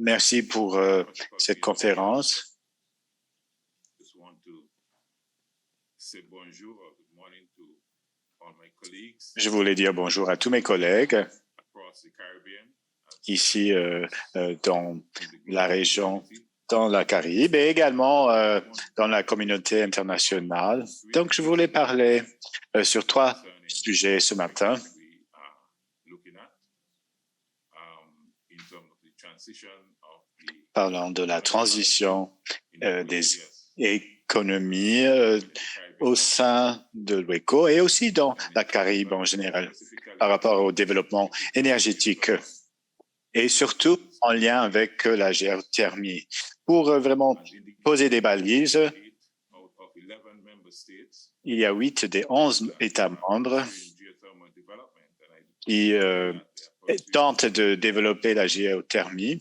Merci pour cette conférence. Je voulais dire bonjour à tous mes collègues ici dans la région, dans la Caraïbe et également dans la communauté internationale. Donc, je voulais parler sur 3 sujets ce matin. Parlant de la transition des économies au sein de l'UECO et aussi dans la Caraïbe en général par rapport au développement énergétique et surtout en lien avec la géothermie. Pour vraiment poser des balises, il y a 8 des 11 États membres qui tentent de développer la géothermie.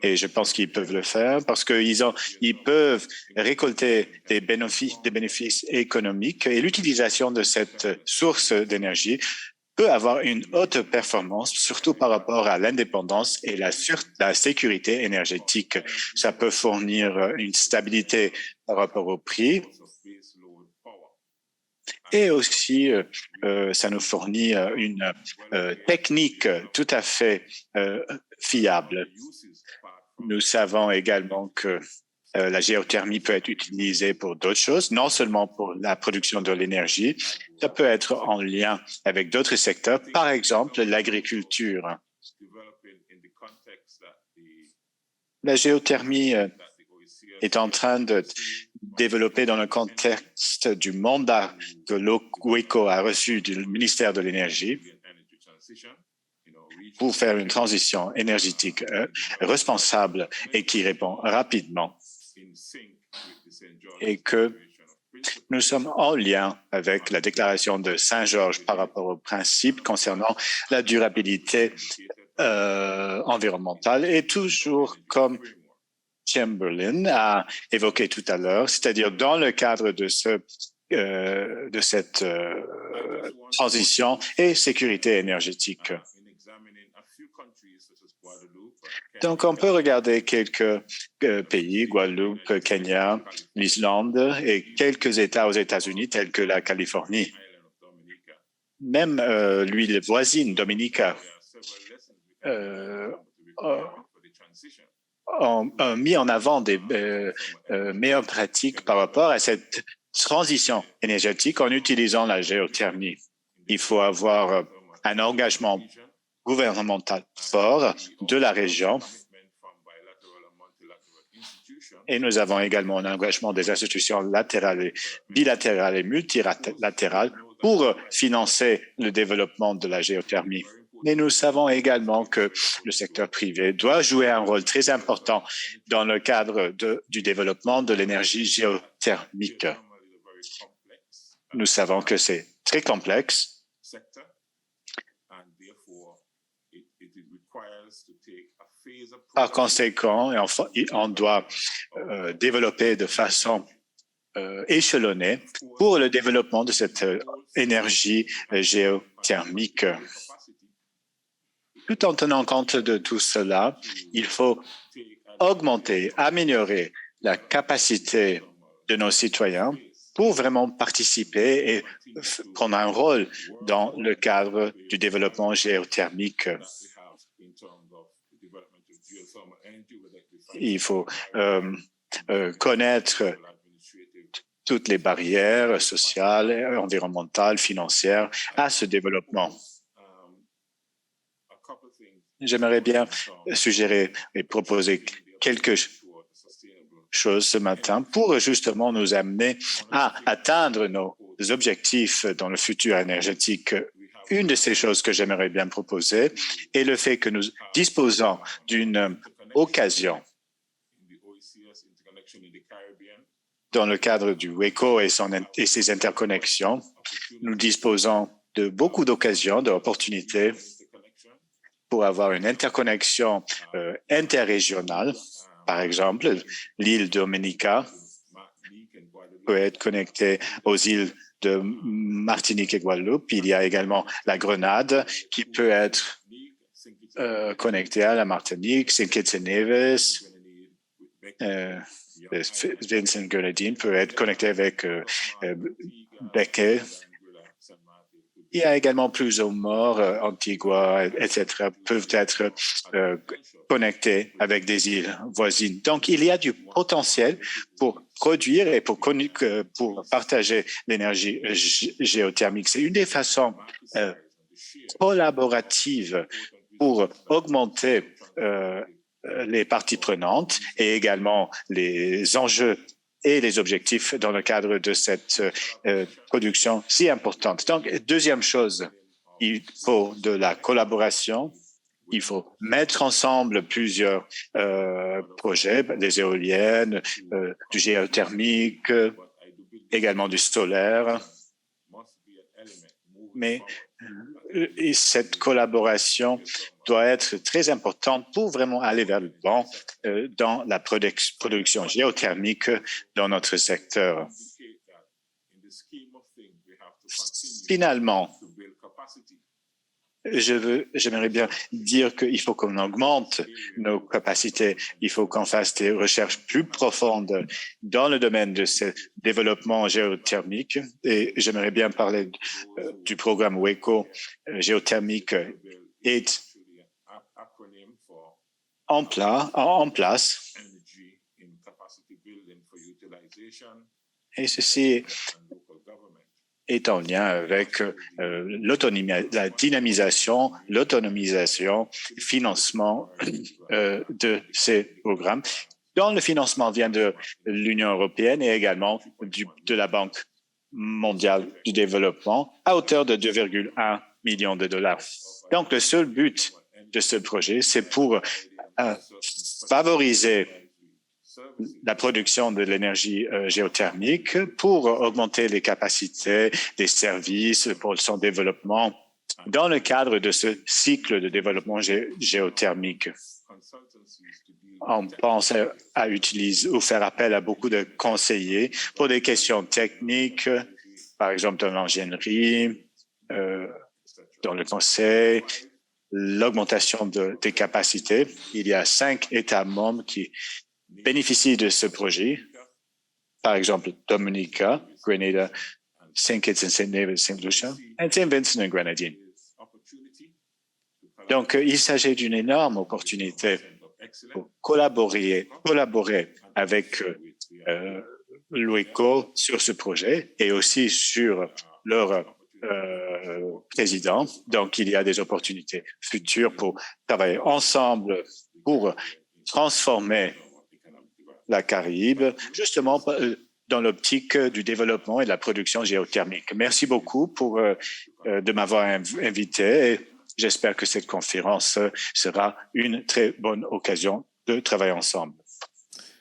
Et je pense qu'ils peuvent le faire parce qu'ils peuvent récolter des bénéfices économiques et l'utilisation de cette source d'énergie peut avoir une haute performance, surtout par rapport à l'indépendance et la sécurité énergétique. Ça peut fournir une stabilité par rapport au prix et aussi ça nous fournit une technique tout à fait fiable. Nous savons également que la géothermie peut être utilisée pour d'autres choses, non seulement pour la production de l'énergie, ça peut être en lien avec d'autres secteurs, par exemple l'agriculture. La géothermie est en train de développer dans le contexte du mandat que l'UECO a reçu du ministère de l'Énergie pour faire une transition énergétique responsable et qui répond rapidement et que nous sommes en lien avec la déclaration de Saint-Georges par rapport aux principes concernant la durabilité environnementale et toujours comme Chamberlain a évoqué tout à l'heure, c'est-à-dire dans le cadre de cette transition et sécurité énergétique. Donc, on peut regarder quelques pays, Guadeloupe, Kenya, l'Islande et quelques États aux États-Unis tels que la Californie. Même l'île voisine, Dominica, ont mis en avant des meilleures pratiques par rapport à cette transition énergétique en utilisant la géothermie. Il faut avoir un engagement gouvernemental fort de la région et nous avons également un engagement des institutions latérales, bilatérales et multilatérales pour financer le développement de la géothermie. Mais nous savons également que le secteur privé doit jouer un rôle très important dans le cadre du développement de l'énergie géothermique. Nous savons que c'est très complexe. Par conséquent, on doit développer de façon échelonnée pour le développement de cette énergie géothermique. Tout en tenant compte de tout cela, il faut augmenter, améliorer la capacité de nos citoyens pour vraiment participer et prendre un rôle dans le cadre du développement géothermique. Il faut connaître toutes les barrières sociales, environnementales, financières à ce développement. J'aimerais bien suggérer et proposer quelque chose ce matin pour justement nous amener à atteindre nos objectifs dans le futur énergétique. Une de ces choses que j'aimerais bien proposer est le fait que nous disposons d'une occasion dans le cadre du WECO et ses interconnexions. Nous disposons de beaucoup d'occasions, d'opportunités pour avoir une interconnexion interrégionale. Par exemple, l'île Dominica peut être connectée aux îles de Martinique et Guadeloupe. Il y a également la Grenade qui peut être connectés à la Martinique, St. Kitts et Nevis, Vincent Grenadines peut être connecté avec Bequet. Il y a également plus au nord, Antigua, etc., peuvent être connectés avec des îles voisines. Donc, il y a du potentiel pour produire et pour partager l'énergie géothermique. C'est une des façons collaboratives pour augmenter les parties prenantes et également les enjeux et les objectifs dans le cadre de cette production si importante. Donc, deuxième chose, il faut de la collaboration. Il faut mettre ensemble plusieurs projets, des éoliennes, du géothermique, également du solaire. Mais cette collaboration doit être très importante pour vraiment aller vers le vent dans la production géothermique dans notre secteur. Finalement, j'aimerais bien dire qu'il faut qu'on augmente nos capacités. Il faut qu'on fasse des recherches plus profondes dans le domaine de ce développement géothermique. Et j'aimerais bien parler du programme WECO géothermique est en place. Et ceci est en lien avec la dynamisation, l'autonomisation, financement de ces programmes, dont le financement vient de l'Union européenne et également de la Banque mondiale du développement à hauteur de 2,1 millions de dollars. Donc, le seul but de ce projet, c'est pour favoriser la production de l'énergie géothermique pour augmenter les capacités des services pour son développement dans le cadre de ce cycle de développement géothermique. On pense à utiliser ou faire appel à beaucoup de conseillers pour des questions techniques, par exemple dans l'ingénierie, dans le conseil, l'augmentation des capacités. Il y a 5 États membres qui bénéficient de ce projet. Par exemple, Dominica, Grenada, St. Kitts and St. Nevis, St. Lucia, et St. Vincent and Grenadines. Donc, il s'agit d'une énorme opportunité pour collaborer avec l'UECO sur ce projet et aussi sur leur président. Donc, il y a des opportunités futures pour travailler ensemble pour transformer la Caraïbe, justement dans l'optique du développement et de la production géothermique. Merci beaucoup de m'avoir invité. J'espère que cette conférence sera une très bonne occasion de travailler ensemble.